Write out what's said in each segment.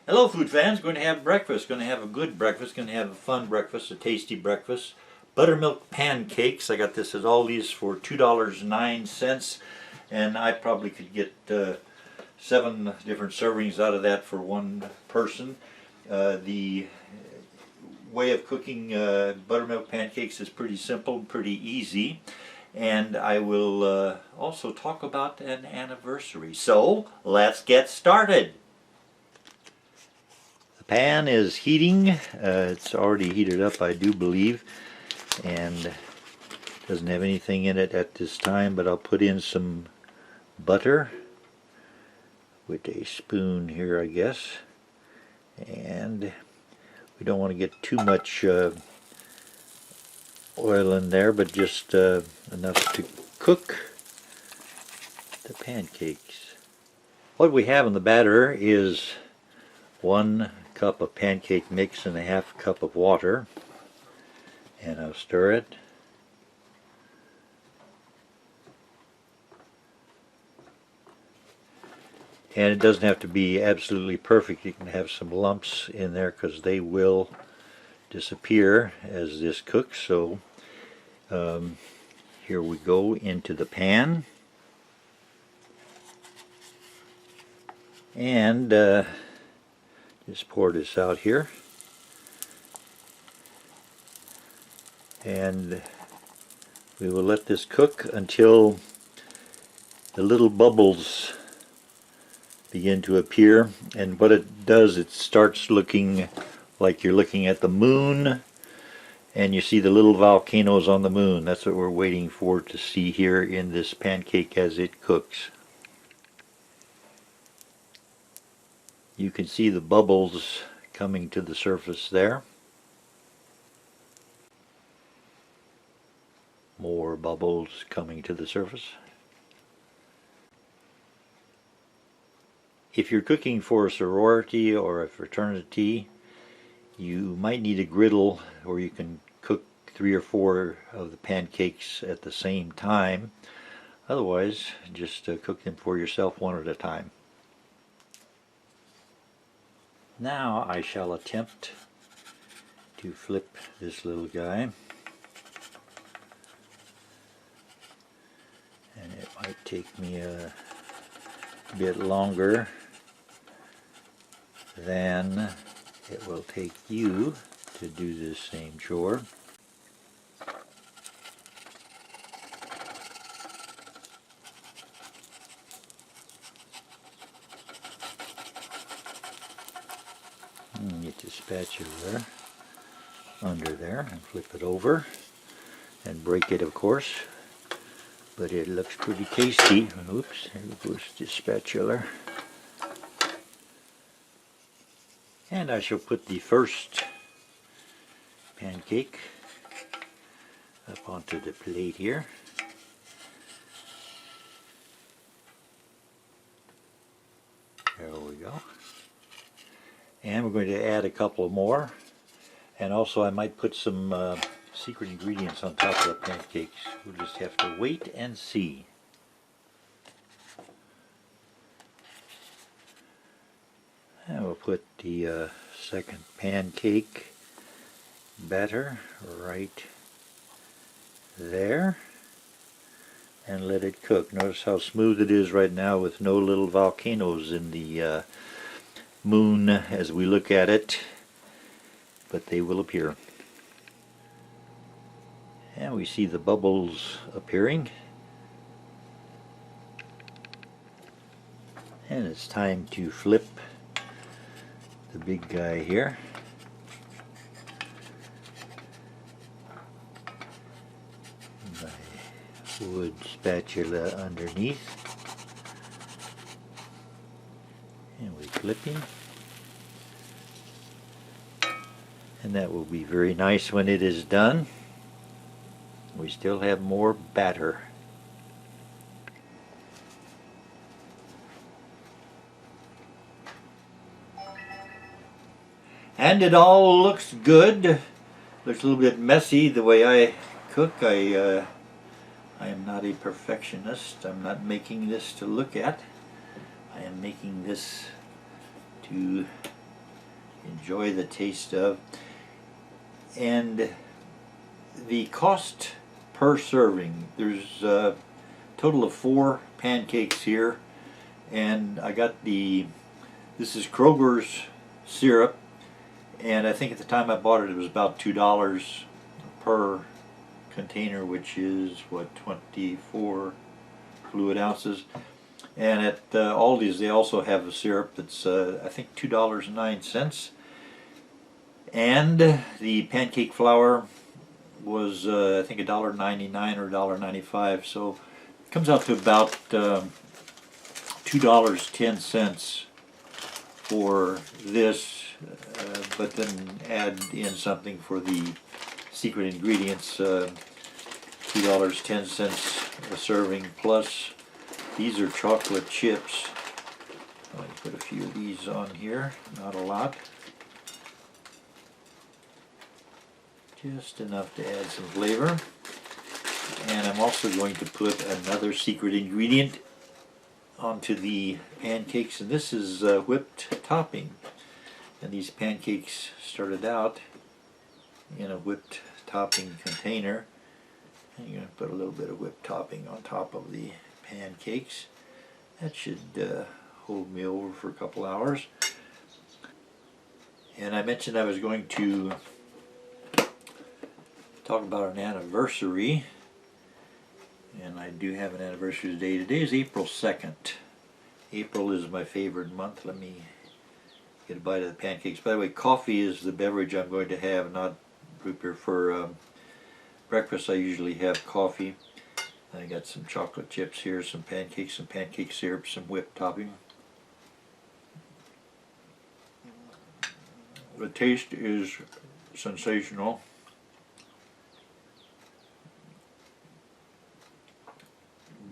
Hello food fans, going to have breakfast, going to have a good breakfast, going to have a fun breakfast, a tasty breakfast. Buttermilk pancakes, I got this at Aldi's for $2.09 and I probably could get 7 different servings out of that for one person. The way of cooking buttermilk pancakes is pretty simple, pretty easy. And I will also talk about an anniversary. So let's get started. The pan is heating. It's already heated up, I do believe, and doesn't have anything in it at this time, but I'll put in some butter with a spoon here, I guess. And we don't want to get too much oil in there, but just enough to cook the pancakes. What we have in the batter is 1 cup of pancake mix and a half cup of water, and I'll stir it. And it doesn't have to be absolutely perfect. You can have some lumps in there because they will disappear as this cooks. So here we go into the pan, and just pour this out here, and we will let this cook until the little bubbles begin to appear. And what it does, it starts looking like you're looking at the moon, and you see the little volcanoes on the moon. That's what we're waiting for to see here in this pancake as it cooks. You can see the bubbles coming to the surface there. More bubbles coming to the surface. If you're cooking for a sorority or a fraternity, you might need a griddle where you can cook 3 or 4 of the pancakes at the same time. Otherwise, just cook them for yourself one at a time. Now I shall attempt to flip this little guy, and it might take me a bit longer than it will take you to do this same chore. Get the spatula under there and flip it over and break it, of course, but it looks pretty tasty. Oops, there goes the spatula. And I shall put the first pancake up onto the plate here. There we go. And we're going to add a couple more, and also I might put some secret ingredients on top of the pancakes. We'll just have to wait and see. And we'll put the second pancake batter right there and let it cook. Notice how smooth it is right now with no little volcanoes in the moon as we look at it, but they will appear. And we see the bubbles appearing, and it's time to flip the big guy here. My wood spatula underneath, and we flip him, and that will be very nice when it is done. We still have more batter. And it all looks good. Looks a little bit messy the way I cook. I am not a perfectionist. I'm not making this to look at. I am making this to enjoy the taste of. And the cost per serving, there's a total of 4 pancakes here, and I got this is Kroger's syrup, and I think at the time I bought it was about $2 per container, which is what, 24 fluid ounces. And at Aldi's they also have a syrup that's I think $2.09. And the pancake flour was I think $1.99 or $1.95, so it comes out to about $2.10 for this, but then add in something for the secret ingredients, $2.10 a serving, plus these are chocolate chips. I'll put a few of these on here, not a lot. Just enough to add some flavor. And I'm also going to put another secret ingredient onto the pancakes, and this is whipped topping. And these pancakes started out in a whipped topping container. And you're going to put a little bit of whipped topping on top of the pancakes. That should hold me over for a couple hours. And I mentioned I was going to talk about an anniversary, and I do have an anniversary today. Today is April 2nd. April is my favorite month. Let me get a bite of the pancakes. By the way, coffee is the beverage I'm going to have, not root beer. For breakfast I usually have coffee. I got some chocolate chips here, some pancakes, some pancake syrup, some whipped topping. The taste is sensational.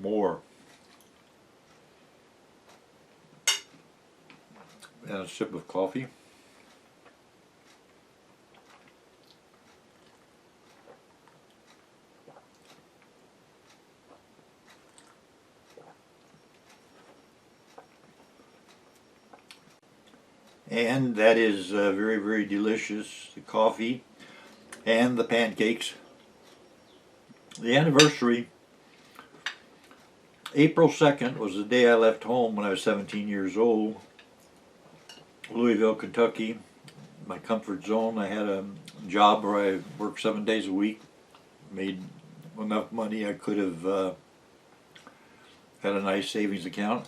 More. And a sip of coffee. And that is very, very delicious, the coffee and the pancakes. The anniversary, April 2nd, was the day I left home when I was 17 years old. Louisville, Kentucky, my comfort zone. I had a job where I worked 7 days a week, made enough money I could have had a nice savings account.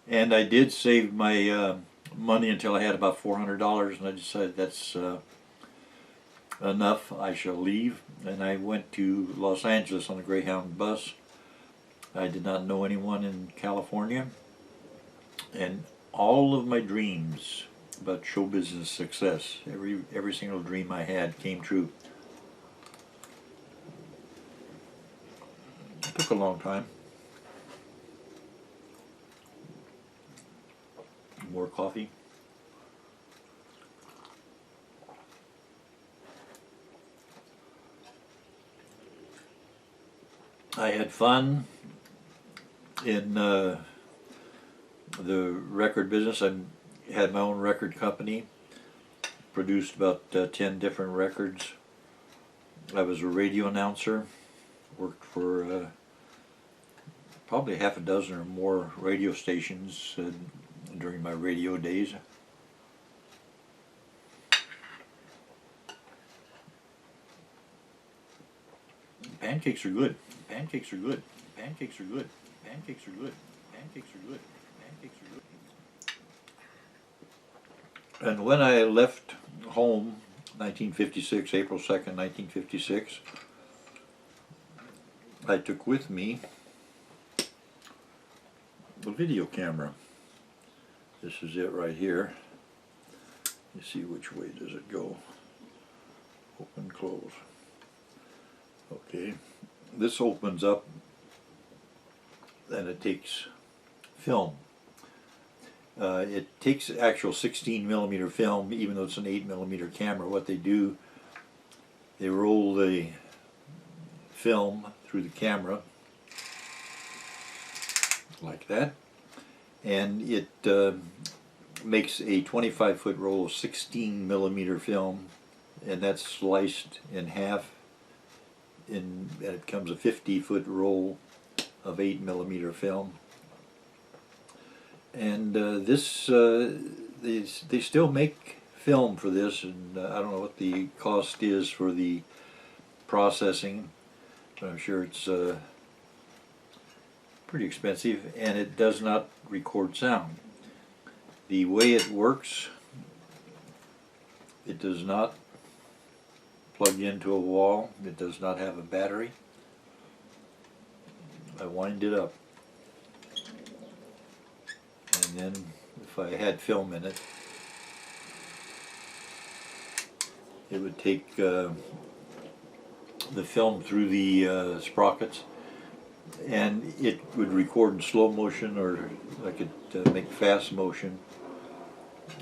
And I did save my money until I had about $400, and I decided that's enough, I shall leave. And I went to Los Angeles on a Greyhound bus. I did not know anyone in California, and all of my dreams about show business success, every single dream I had came true. It took a long time. More coffee. I had fun in the record business. I had my own record company, produced about 10 different records. I was a radio announcer, worked for probably half a dozen or more radio stations during my radio days. Pancakes are good. Pancakes are good. Pancakes are good. Pancakes are good. Pancakes are good. Pancakes are good. And when I left home, 1956, April 2nd, 1956, I took with me a video camera. This is it right here. You see which way does it go. Open, close. Okay, this opens up and it takes film. It takes actual 16mm film, even though it's an 8mm camera. What they do, they roll the film through the camera like that, and it makes a 25-foot roll of 16mm film, and that's sliced in half, and it comes a 50-foot roll of 8mm film. And they still make film for this, and I don't know what the cost is for the processing, but I'm sure it's pretty expensive, and it does not record sound. The way it works, it does not plug into a wall, it does not have a battery. I wind it up, and then if I had film in it, it would take the film through the sprockets, and it would record in slow motion, or I could make fast motion,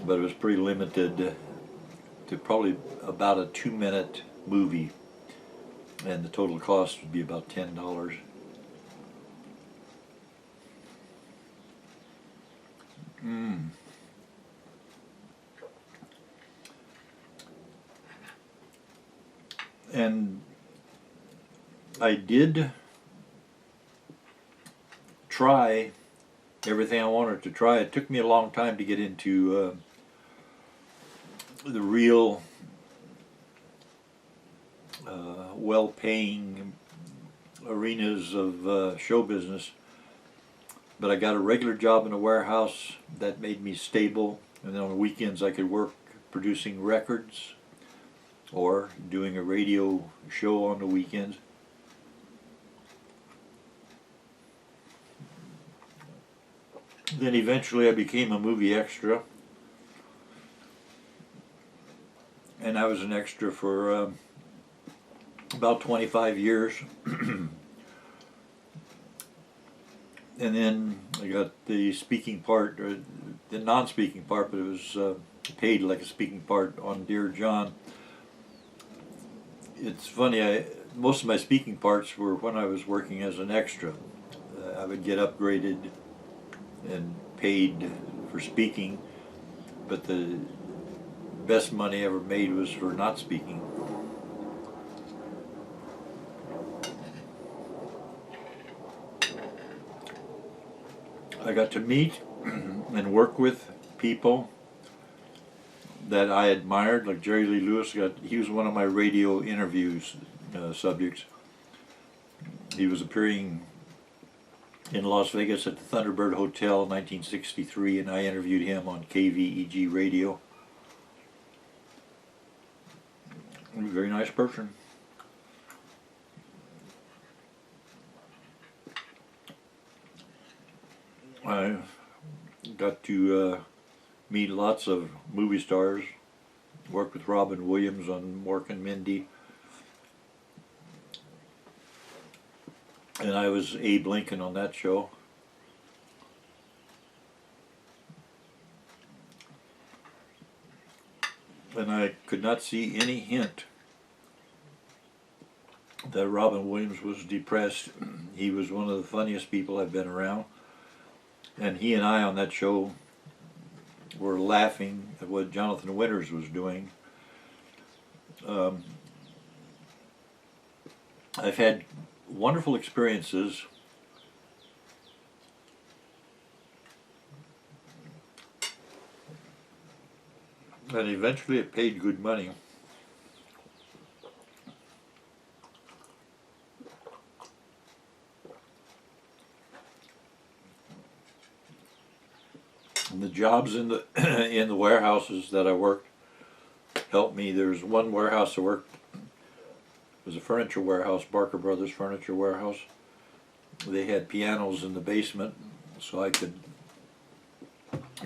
but it was pretty limited to probably about a 2-minute movie, and the total cost would be about $10. And I did try everything I wanted to try. It took me a long time to get into the real well-paying arenas of show business, but I got a regular job in a warehouse that made me stable, and then on the weekends I could work producing records or doing a radio show on the weekends. Then eventually I became a movie extra, and I was an extra for about 25 years. And then I got the speaking part, or the non-speaking part, but it was paid like a speaking part on Dear John. It's funny, most of my speaking parts were when I was working as an extra. I would get upgraded and paid for speaking, but the best money I ever made was for not speaking. I got to meet and work with people that I admired, like Jerry Lee Lewis. He was one of my radio interviews subjects. He was appearing in Las Vegas at the Thunderbird Hotel in 1963, and I interviewed him on KVEG radio. He was a very nice person. I got to meet lots of movie stars, worked with Robin Williams on Mork and Mindy, and I was Abe Lincoln on that show. And I could not see any hint that Robin Williams was depressed. He was one of the funniest people I've been around. And he and I on that show were laughing at what Jonathan Winters was doing. I've had wonderful experiences. And eventually it paid good money. And the jobs in the in the warehouses that I worked helped me. There's one warehouse I worked, it was a furniture warehouse, Barker Brothers Furniture Warehouse. They had pianos in the basement, so I could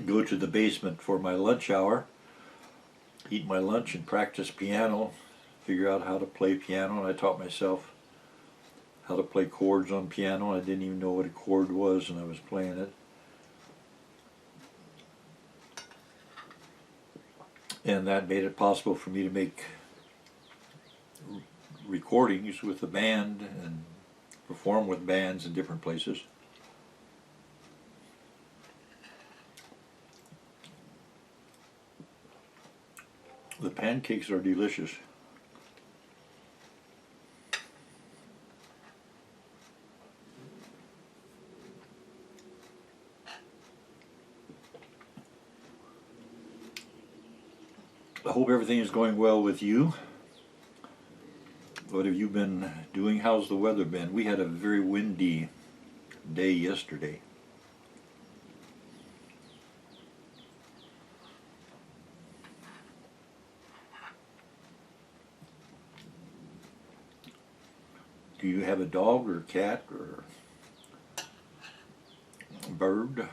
go to the basement for my lunch hour, eat my lunch and practice piano, figure out how to play piano, and I taught myself how to play chords on piano. I didn't even know what a chord was, and I was playing it. And that made it possible for me to make recordings with the band and perform with bands in different places. The pancakes are delicious. I hope everything is going well with you. What have you been doing? How's the weather been? We had a very windy day yesterday. Do you have a dog or cat or bird,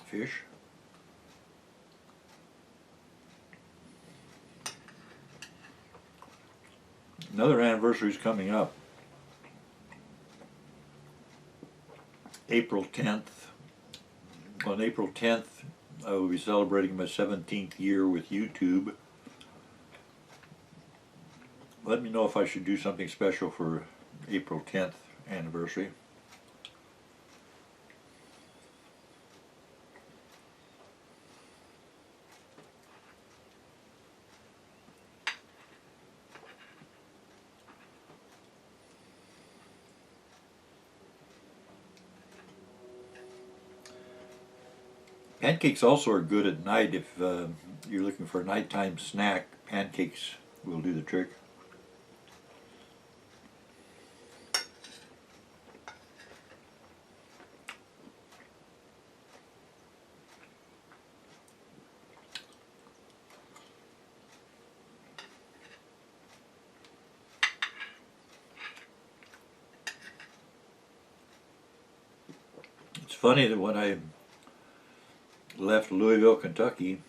fish? Another anniversary is coming up. April 10th. On April 10th, I will be celebrating my 17th year with YouTube. Let me know if I should do something special for April 10th anniversary. Pancakes also are good at night if you're looking for a nighttime snack. Pancakes will do the trick. It's funny that when I left Louisville, Kentucky,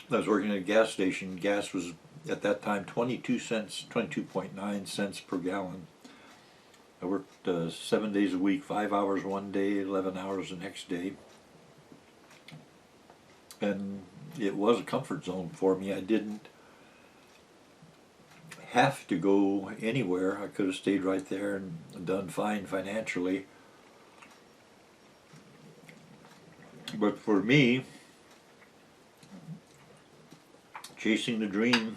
I was working at a gas station. Gas was at that time 22 cents, 22.9 cents per gallon. I worked 7 days a week, 5 hours one day, 11 hours the next day. And it was a comfort zone for me. I didn't have to go anywhere. I could have stayed right there and done fine financially. But for me, chasing the dream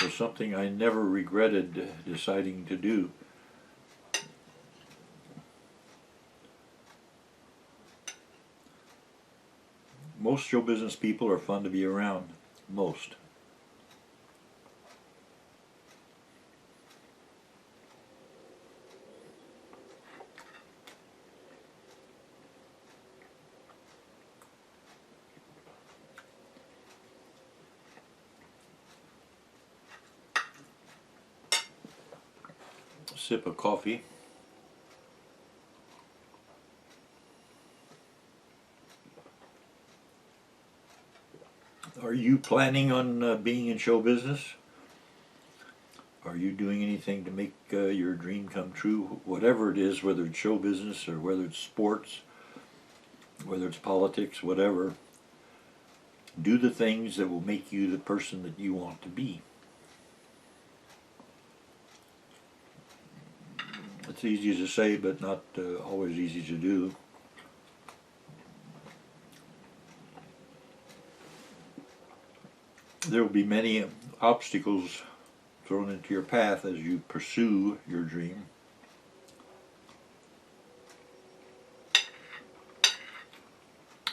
was something I never regretted deciding to do. Most show business people are fun to be around. Most. Sip of coffee. Are you planning on being in show business? Are you doing anything to make your dream come true? Whatever it is, whether it's show business or whether it's sports, whether it's politics, whatever, do the things that will make you the person that you want to be. It's easy to say, but not always easy to do. There will be many obstacles thrown into your path as you pursue your dream.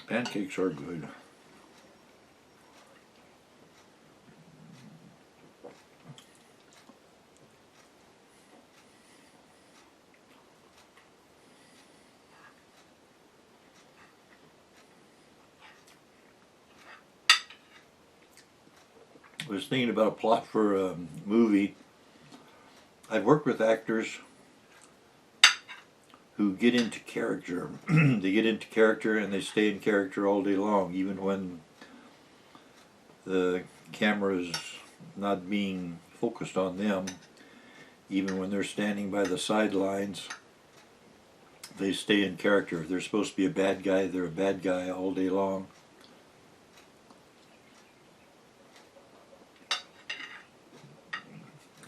Pancakes are good. I was thinking about a plot for a movie. I've worked with actors who get into character. They get into character and they stay in character all day long, even when the camera is not being focused on them. Even when they're standing by the sidelines, they stay in character. If they're supposed to be a bad guy, they're a bad guy all day long.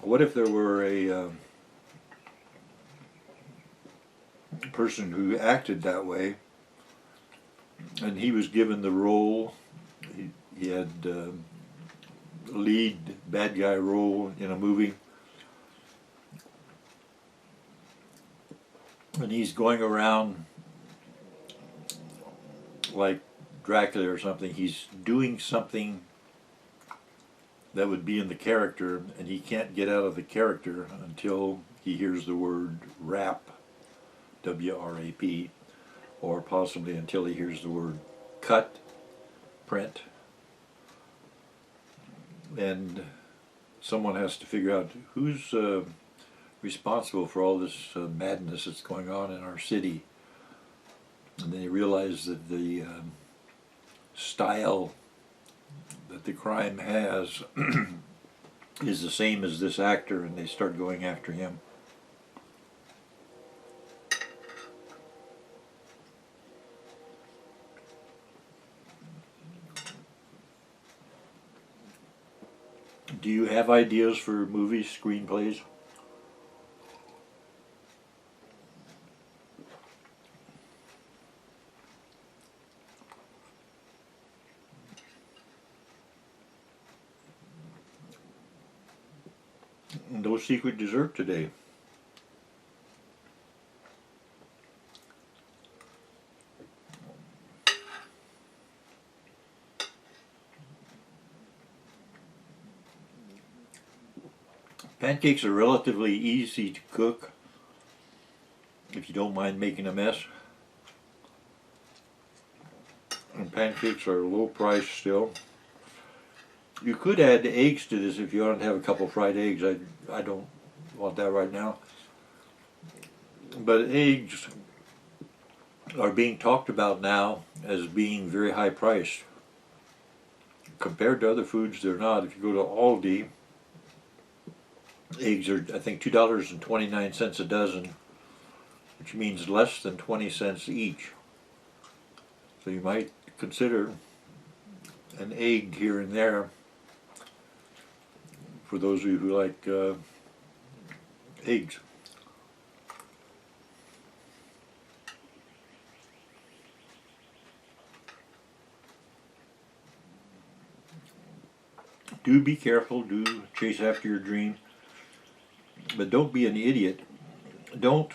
What if there were a person who acted that way, and he was given the role, he had a lead bad guy role in a movie, and he's going around like Dracula or something. He's doing something that would be in the character, and he can't get out of the character until he hears the word rap, W-R-A-P, or possibly until he hears the word cut, print, and someone has to figure out who's responsible for all this madness that's going on in our city. And then you realize that the style that the crime has is the same as this actor, and they start going after him. Do you have ideas for movies, screenplays? No secret dessert today. Pancakes are relatively easy to cook if you don't mind making a mess. And pancakes are low price still. You could add eggs to this if you want to have a couple fried eggs. I don't want that right now. But eggs are being talked about now as being very high priced. Compared to other foods, they're not. If you go to Aldi, eggs are, I think, $2.29 a dozen, which means less than 20 cents each. So you might consider an egg here and there for those of you who like eggs. Do be careful, do chase after your dream, but don't be an idiot. Don't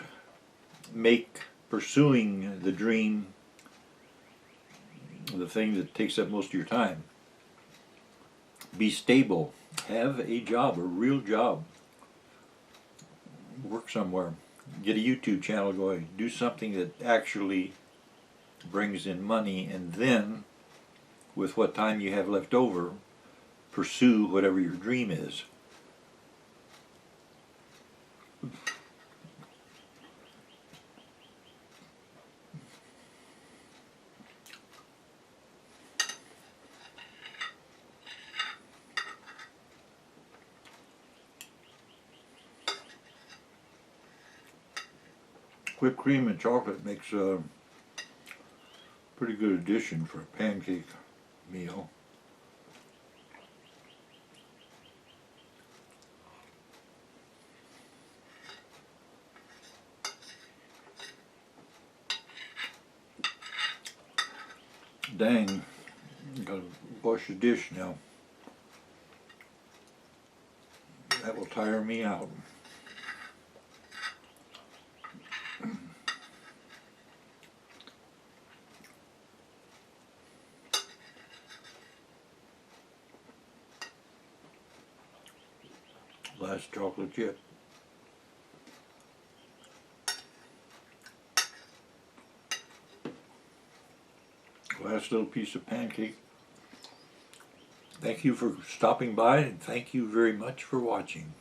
make pursuing the dream the thing that takes up most of your time. Be stable. Have a job, a real job. Work somewhere. Get a YouTube channel going. Do something that actually brings in money, and then, with what time you have left over, pursue whatever your dream is. Whipped cream and chocolate makes a pretty good addition for a pancake meal. Dang, gotta wash the dish now. That will tire me out. Last chocolate chip. Last little piece of pancake. Thank you for stopping by, and thank you very much for watching.